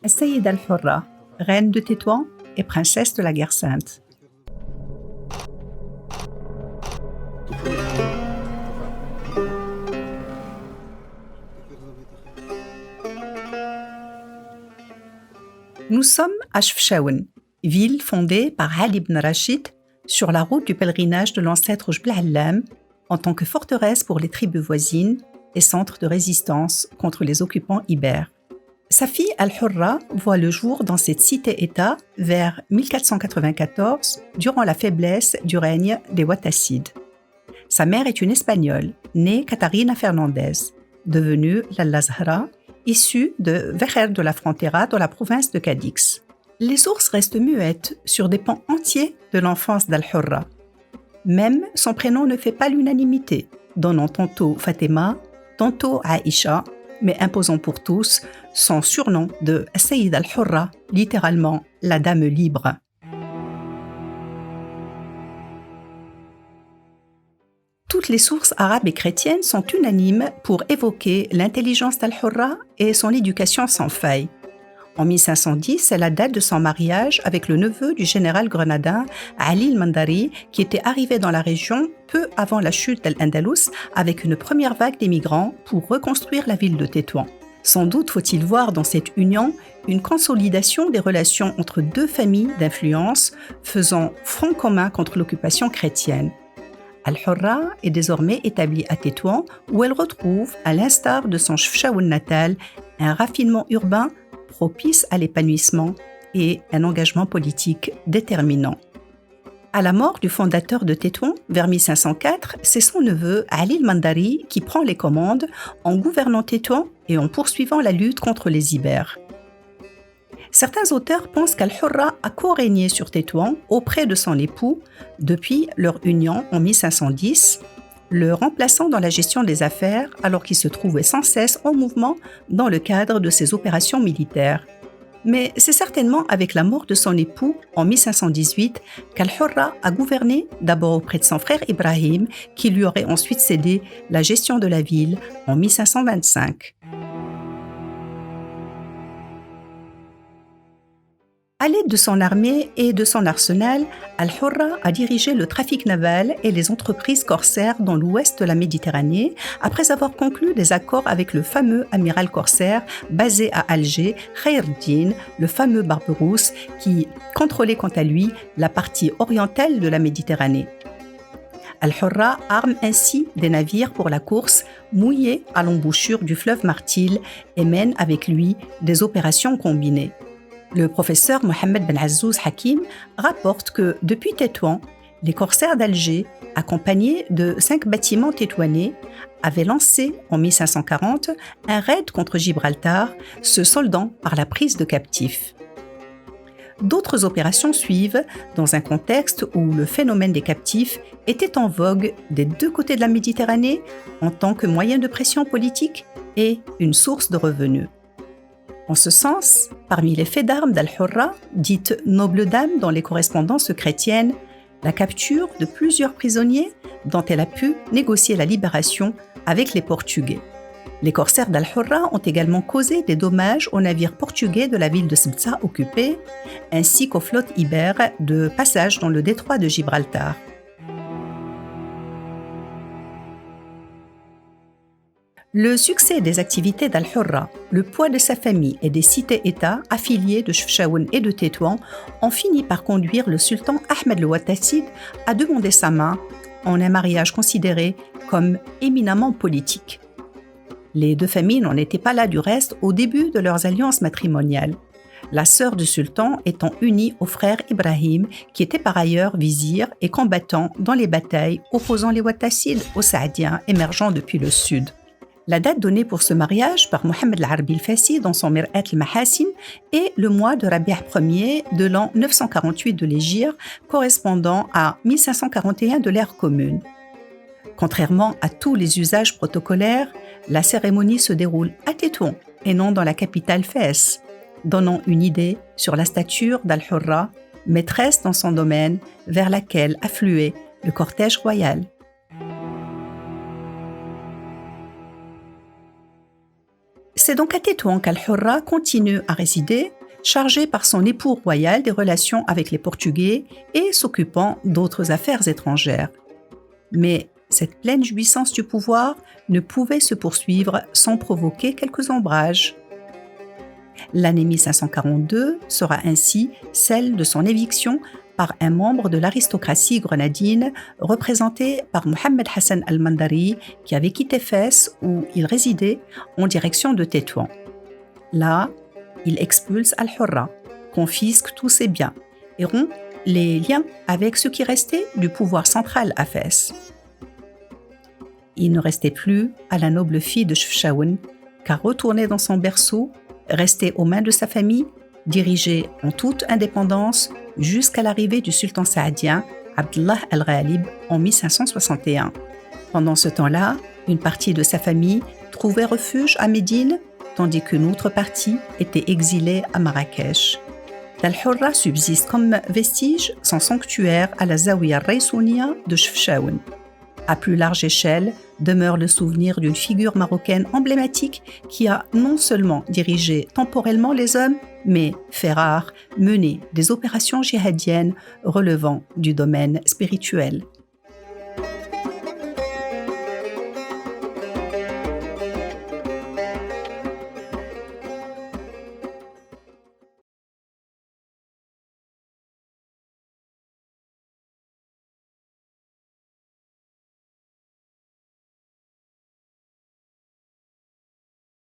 Sayyida al-Hurra, reine de Tétouan et princesse de la guerre sainte. Nous sommes à Chefchaouen, ville fondée par Ali ibn Rachid sur la route du pèlerinage de l'ancêtre Jbel Allam en tant que forteresse pour les tribus voisines et centre de résistance contre les occupants ibères. Sa fille Al-Hurra voit le jour dans cette cité-État vers 1494 durant la faiblesse du règne des Wattassides. Sa mère est une Espagnole, née Catarina Fernandez, devenue Lalla Zahra, issue de Vejer de la Frontera dans la province de Cadix. Les sources restent muettes sur des pans entiers de l'enfance d'Al-Hurra. Même son prénom ne fait pas l'unanimité, donnant tantôt Fatima, tantôt Aïcha, mais imposant pour tous son surnom de Sayyida al-Hurra, littéralement la dame libre. Toutes les sources arabes et chrétiennes sont unanimes pour évoquer l'intelligence d'Al-Hurra et son éducation sans faille. En 1510, c'est la date de son mariage avec le neveu du général grenadin Ali al-Mandari, qui était arrivé dans la région peu avant la chute d'Al-Andalus avec une première vague d'émigrants pour reconstruire la ville de Tétouan. Sans doute faut-il voir dans cette union une consolidation des relations entre deux familles d'influence faisant front commun contre l'occupation chrétienne. Al-Hurra est désormais établie à Tétouan où elle retrouve, à l'instar de son Chefchaouen natal, un raffinement urbain propice à l'épanouissement et un engagement politique déterminant. À la mort du fondateur de Tétouan, vers 1504, c'est son neveu Ali al-Mandari qui prend les commandes en gouvernant Tétouan et en poursuivant la lutte contre les Ibères. Certains auteurs pensent qu'Al-Hurra a co-régné sur Tétouan auprès de son époux depuis leur union en 1510, le remplaçant dans la gestion des affaires alors qu'il se trouvait sans cesse en mouvement dans le cadre de ses opérations militaires. Mais c'est certainement avec la mort de son époux en 1518 qu'Al-Hurra a gouverné d'abord auprès de son frère Ibrahim, qui lui aurait ensuite cédé la gestion de la ville en 1525. À l'aide de son armée et de son arsenal, Al-Hurra a dirigé le trafic naval et les entreprises corsaires dans l'ouest de la Méditerranée après avoir conclu des accords avec le fameux amiral corsaire basé à Alger, Khayr-Din, le fameux Barberousse, qui contrôlait quant à lui la partie orientale de la Méditerranée. Al-Hurra arme ainsi des navires pour la course mouillés à l'embouchure du fleuve Martil et mène avec lui des opérations combinées. Le professeur Mohamed Ben Azzouz Hakim rapporte que depuis Tétouan, les corsaires d'Alger, accompagnés de 5 bâtiments tétouanais, avaient lancé en 1540 un raid contre Gibraltar, se soldant par la prise de captifs. D'autres opérations suivent dans un contexte où le phénomène des captifs était en vogue des deux côtés de la Méditerranée en tant que moyen de pression politique et une source de revenus. En ce sens, parmi les faits d'armes d'Al-Hurra, dites nobles dames dans les correspondances chrétiennes, la capture de plusieurs prisonniers dont elle a pu négocier la libération avec les Portugais. Les corsaires d'Al-Hurra ont également causé des dommages aux navires portugais de la ville de Ceuta occupée, ainsi qu'aux flottes ibères de passage dans le détroit de Gibraltar. Le succès des activités d'Al-Hurra, le poids de sa famille et des cités-États affiliées de Chefchaouen et de Tétouan ont fini par conduire le sultan Ahmed le Ouattassid à demander sa main en un mariage considéré comme éminemment politique. Les deux familles n'en étaient pas là du reste au début de leurs alliances matrimoniales, la sœur du sultan étant unie au frère Ibrahim, qui était par ailleurs vizir et combattant dans les batailles opposant les Ouattassides aux Saadiens émergeant depuis le sud. La date donnée pour ce mariage par Mohamed al-Arabi al-Fassi dans son Mir'at al-Mahassin est le mois de Rabi' Ier de l'an 948 de l'Hégire, correspondant à 1541 de l'ère commune. Contrairement à tous les usages protocolaires, la cérémonie se déroule à Tétouan et non dans la capitale Fès, donnant une idée sur la stature d'Al-Hurra, maîtresse dans son domaine vers laquelle affluait le cortège royal. C'est donc à Tétouan qu'Al-Hurra continue à résider, chargé par son époux royal des relations avec les Portugais et s'occupant d'autres affaires étrangères. Mais cette pleine jouissance du pouvoir ne pouvait se poursuivre sans provoquer quelques ombrages. L'année 1542 sera ainsi celle de son éviction par un membre de l'aristocratie grenadine représenté par Mohamed Hassan al-Mandari qui avait quitté Fès où il résidait en direction de Tétouan. Là, il expulse Al-Hurra, confisque tous ses biens et rompt les liens avec ce qui restait du pouvoir central à Fès. Il ne restait plus à la noble fille de Chefchaouen qu'à retourner dans son berceau, rester aux mains de sa famille, diriger en toute indépendance jusqu'à l'arrivée du sultan saadien Abdullah al-Ghalib en 1561. Pendant ce temps-là, une partie de sa famille trouvait refuge à Médine, tandis qu'une autre partie était exilée à Marrakech. Al-Hurra subsiste comme vestige son sanctuaire à la Zawiya Raïsounia de Chefchaouen. À plus large échelle, demeure le souvenir d'une figure marocaine emblématique qui a non seulement dirigé temporellement les hommes, mais fait rare, mené des opérations djihadiennes relevant du domaine spirituel.